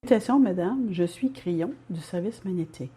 Salutations, madame, je suis Crillon du service magnétique.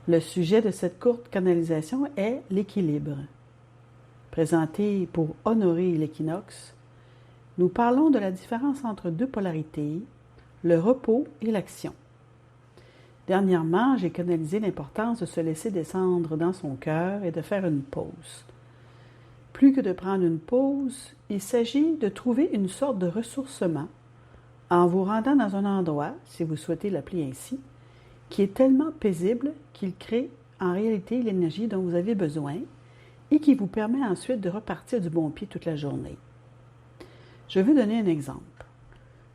Le sujet de cette courte canalisation est l'équilibre. Présenté pour honorer l'équinoxe, nous parlons de la différence entre deux polarités, le repos et l'action. Dernièrement, j'ai canalisé l'importance de se laisser descendre dans son cœur et de faire une pause. Plus que de prendre une pause, il s'agit de trouver une sorte de ressourcement en vous rendant dans un endroit, si vous souhaitez l'appeler ainsi, qui est tellement paisible qu'il crée en réalité l'énergie dont vous avez besoin et qui vous permet ensuite de repartir du bon pied toute la journée. Je vais donner un exemple.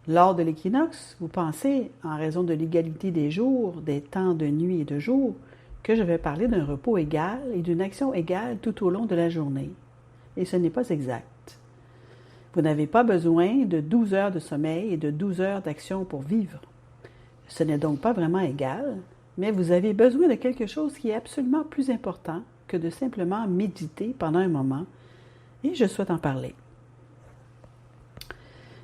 Lors de l'équinoxe, vous pensez, en raison de l'égalité des jours, des temps de nuit et de jour, que je vais parler d'un repos égal et d'une action égale tout au long de la journée. Et ce n'est pas exact. Vous n'avez pas besoin de 12 heures de sommeil et de 12 heures d'action pour vivre. Ce n'est donc pas vraiment égal, mais vous avez besoin de quelque chose qui est absolument plus important que de simplement méditer pendant un moment, et je souhaite en parler.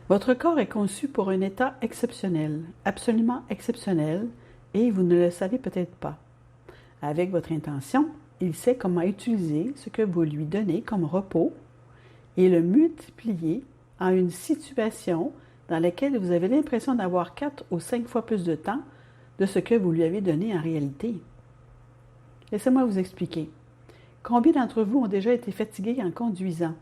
Votre corps est conçu pour un état exceptionnel, absolument exceptionnel, et vous ne le savez peut-être pas. Avec votre intention, il sait comment utiliser ce que vous lui donnez comme repos et le multiplier en une situation dans laquelle vous avez l'impression d'avoir 4 ou 5 fois plus de temps de ce que vous lui avez donné en réalité. Laissez-moi vous expliquer. Combien d'entre vous ont déjà été fatigués en conduisant?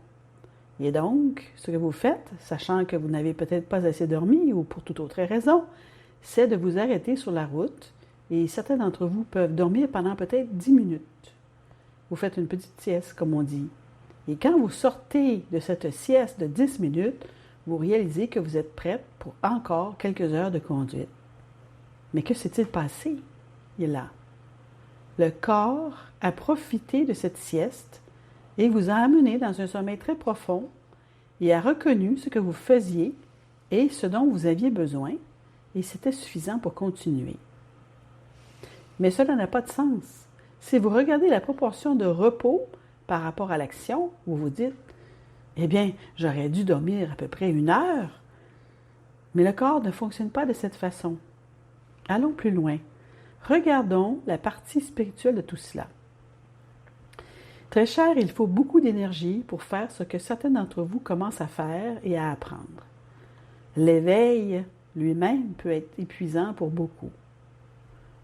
Et donc, ce que vous faites, sachant que vous n'avez peut-être pas assez dormi ou pour toute autre raison, c'est de vous arrêter sur la route et certains d'entre vous peuvent dormir pendant peut-être 10 minutes. Vous faites une petite sieste, comme on dit. Et quand vous sortez de cette sieste de 10 minutes, vous réalisez que vous êtes prête pour encore quelques heures de conduite. Mais que s'est-il passé? Il est là. Le corps a profité de cette sieste et vous a amené dans un sommeil très profond et a reconnu ce que vous faisiez et ce dont vous aviez besoin, et c'était suffisant pour continuer. Mais cela n'a pas de sens. Si vous regardez la proportion de repos par rapport à l'action, vous vous dites « Eh bien, j'aurais dû dormir à peu près 1 heure. » Mais le corps ne fonctionne pas de cette façon. Allons plus loin. Regardons la partie spirituelle de tout cela. Très cher, il faut beaucoup d'énergie pour faire ce que certains d'entre vous commencent à faire et à apprendre. L'éveil lui-même peut être épuisant pour beaucoup.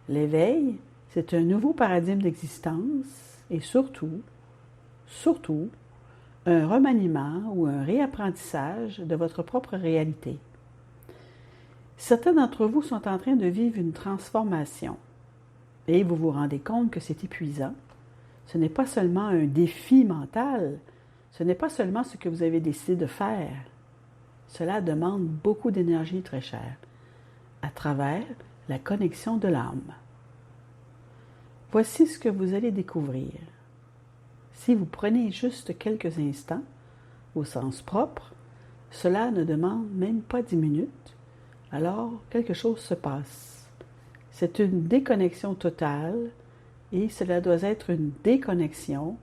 L'éveil, c'est un nouveau paradigme d'existence et surtout, un remaniement ou un réapprentissage de votre propre réalité. Certains d'entre vous sont en train de vivre une transformation et vous vous rendez compte que c'est épuisant. Ce n'est pas seulement un défi mental, ce n'est pas seulement ce que vous avez décidé de faire. Cela demande beaucoup d'énergie très chère, à travers la connexion de l'âme. Voici ce que vous allez découvrir. Si vous prenez juste quelques instants, au sens propre, cela ne demande même pas 10 minutes, alors quelque chose se passe. C'est une déconnexion totale et cela doit être une déconnexion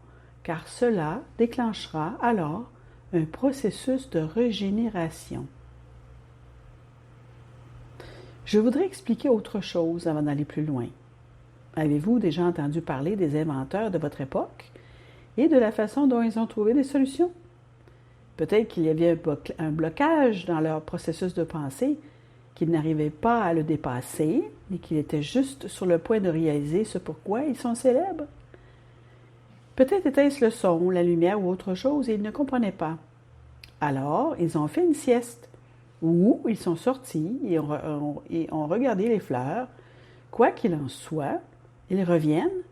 car cela déclenchera alors un processus de régénération. Je voudrais expliquer autre chose avant d'aller plus loin. Avez-vous déjà entendu parler des inventeurs de votre époque et de la façon dont ils ont trouvé des solutions? Peut-être qu'il y avait un blocage dans leur processus de pensée, qu'ils n'arrivaient pas à le dépasser, mais qu'ils étaient juste sur le point de réaliser ce pourquoi ils sont célèbres. Peut-être était-ce le son, la lumière ou autre chose et ils ne comprenaient pas. Alors, ils ont fait une sieste, où ils sont sortis et ont regardé les fleurs. Quoi qu'il en soit, ils reviennent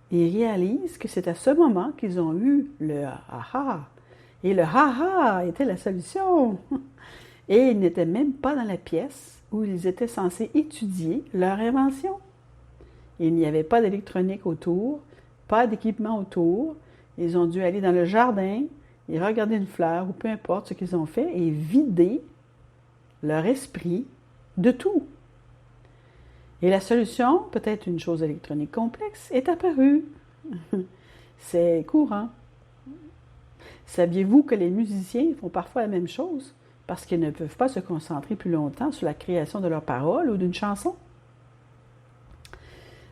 et réalisent que c'est à ce moment qu'ils ont eu le « ha-ha ». Et le « ha-ha » était la solution. Et ils n'étaient même pas dans la pièce où ils étaient censés étudier leur invention. Il n'y avait pas d'électronique autour, pas d'équipement autour. Ils ont dû aller dans le jardin et regarder une fleur ou peu importe ce qu'ils ont fait et vider leur esprit de tout. Et la solution, peut-être une chose électronique complexe, est apparue. C'est courant. Saviez-vous que les musiciens font parfois la même chose? parce qu'ils ne peuvent pas se concentrer plus longtemps sur la création de leurs paroles ou d'une chanson?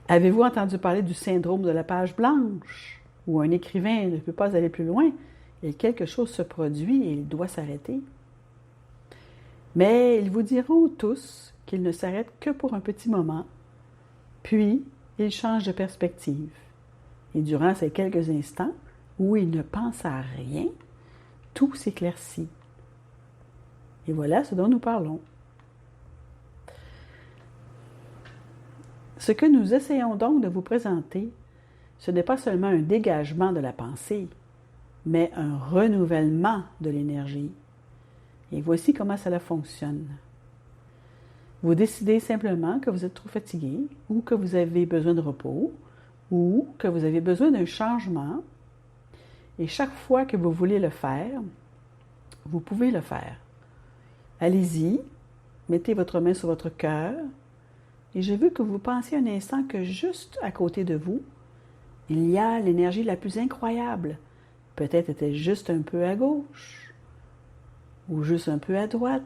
Avez-vous entendu parler du syndrome de la page blanche, où un écrivain ne peut pas aller plus loin et quelque chose se produit et il doit s'arrêter? Mais ils vous diront tous qu'ils ne s'arrêtent que pour un petit moment, puis ils changent de perspective. Et durant ces quelques instants où ils ne pensent à rien, tout s'éclaircit. Et voilà ce dont nous parlons. Ce que nous essayons donc de vous présenter, ce n'est pas seulement un dégagement de la pensée, mais un renouvellement de l'énergie. Et voici comment cela fonctionne. Vous décidez simplement que vous êtes trop fatigué, ou que vous avez besoin de repos, ou que vous avez besoin d'un changement. Et chaque fois que vous voulez le faire, vous pouvez le faire. Allez-y, mettez votre main sur votre cœur, et je veux que vous pensiez un instant que juste à côté de vous, il y a l'énergie la plus incroyable. Peut-être était juste un peu à gauche, ou juste un peu à droite.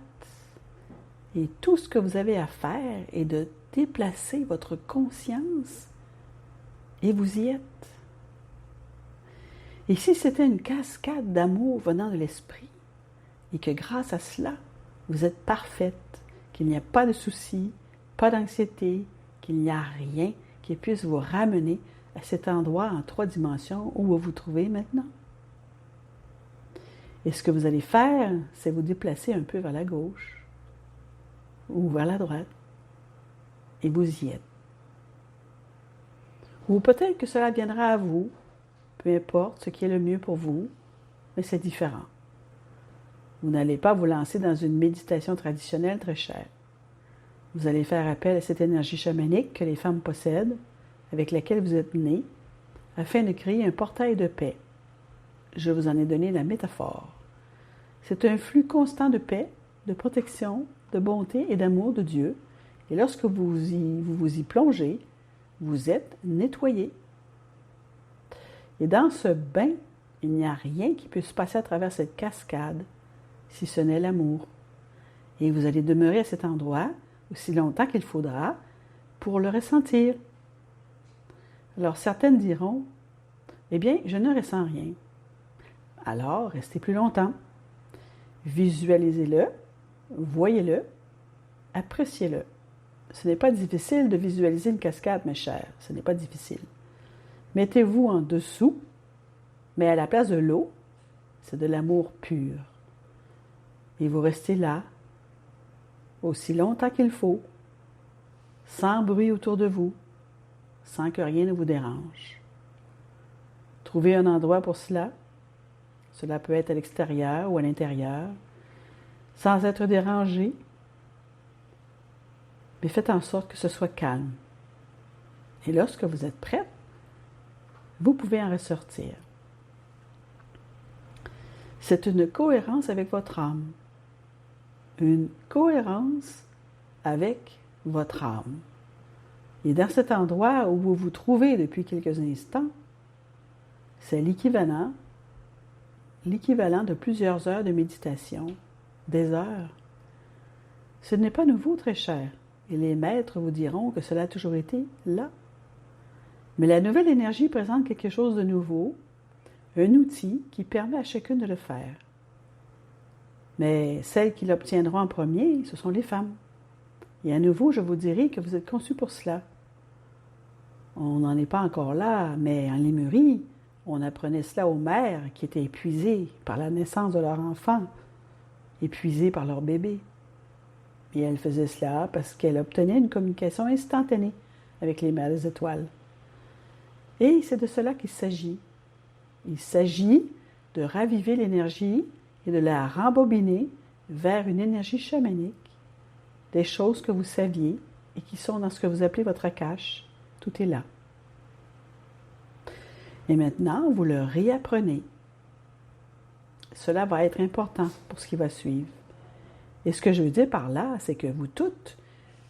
Et tout ce que vous avez à faire est de déplacer votre conscience, et vous y êtes. Et si c'était une cascade d'amour venant de l'esprit, et que grâce à cela, vous êtes parfaite, qu'il n'y a pas de soucis, pas d'anxiété, qu'il n'y a rien qui puisse vous ramener à cet endroit en 3 dimensions où vous vous trouvez maintenant. Et ce que vous allez faire, c'est vous déplacer un peu vers la gauche ou vers la droite, et vous y êtes. Ou peut-être que cela viendra à vous, peu importe ce qui est le mieux pour vous, mais c'est différent. Vous n'allez pas vous lancer dans une méditation traditionnelle très chère. Vous allez faire appel à cette énergie chamanique que les femmes possèdent, avec laquelle vous êtes nés, afin de créer un portail de paix. Je vous en ai donné la métaphore. C'est un flux constant de paix, de protection, de bonté et d'amour de Dieu. Et lorsque vous y plongez, vous êtes nettoyé. Et dans ce bain, il n'y a rien qui puisse passer à travers cette cascade, si ce n'est l'amour. Et vous allez demeurer à cet endroit aussi longtemps qu'il faudra pour le ressentir. Alors certaines diront, « Eh bien, je ne ressens rien. » Alors, restez plus longtemps. Visualisez-le, voyez-le, appréciez-le. Ce n'est pas difficile de visualiser une cascade, mes chers, ce n'est pas difficile. Mettez-vous en dessous, mais à la place de l'eau, c'est de l'amour pur. Et vous restez là, aussi longtemps qu'il faut, sans bruit autour de vous, sans que rien ne vous dérange. Trouvez un endroit pour cela. Cela peut être à l'extérieur ou à l'intérieur, sans être dérangé, mais faites en sorte que ce soit calme. Et lorsque vous êtes prête, vous pouvez en ressortir. C'est une cohérence avec votre âme. Une cohérence avec votre âme. Et dans cet endroit où vous vous trouvez depuis quelques instants, c'est l'équivalent de plusieurs heures de méditation, des heures. Ce n'est pas nouveau, très cher, et les maîtres vous diront que cela a toujours été là. Mais la nouvelle énergie présente quelque chose de nouveau, un outil qui permet à chacune de le faire. Mais celles qui l'obtiendront en premier, ce sont les femmes. Et à nouveau, je vous dirai que vous êtes conçus pour cela. On n'en est pas encore là, mais en Lémurie, on apprenait cela aux mères qui étaient épuisées par la naissance de leur enfant, épuisées par leur bébé. Et elles faisaient cela parce qu'elles obtenaient une communication instantanée avec les mères des étoiles. Et c'est de cela qu'il s'agit. Il s'agit de raviver l'énergie et de la rembobiner vers une énergie chamanique, des choses que vous saviez et qui sont dans ce que vous appelez votre Akash. Tout est là. Et maintenant, vous le réapprenez. Cela va être important pour ce qui va suivre. Et ce que je veux dire par là, c'est que vous toutes,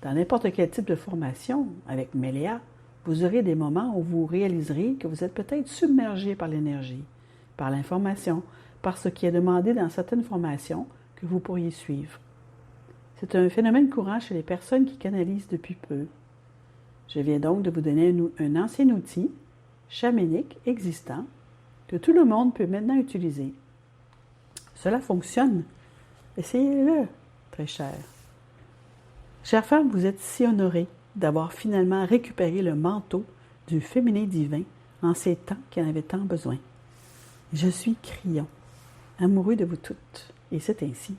dans n'importe quel type de formation, avec Méléa, vous aurez des moments où vous réaliserez que vous êtes peut-être submergé par l'énergie, par l'information, par ce qui est demandé dans certaines formations, que vous pourriez suivre. C'est un phénomène courant chez les personnes qui canalisent depuis peu. Je viens donc de vous donner un ancien outil chamanique existant que tout le monde peut maintenant utiliser. Cela fonctionne. Essayez-le, très cher. Chère femme, vous êtes si honorée d'avoir finalement récupéré le manteau du féminin divin en ces temps qui en avaient tant besoin. Je suis Crillon, amoureux de vous toutes, et c'est ainsi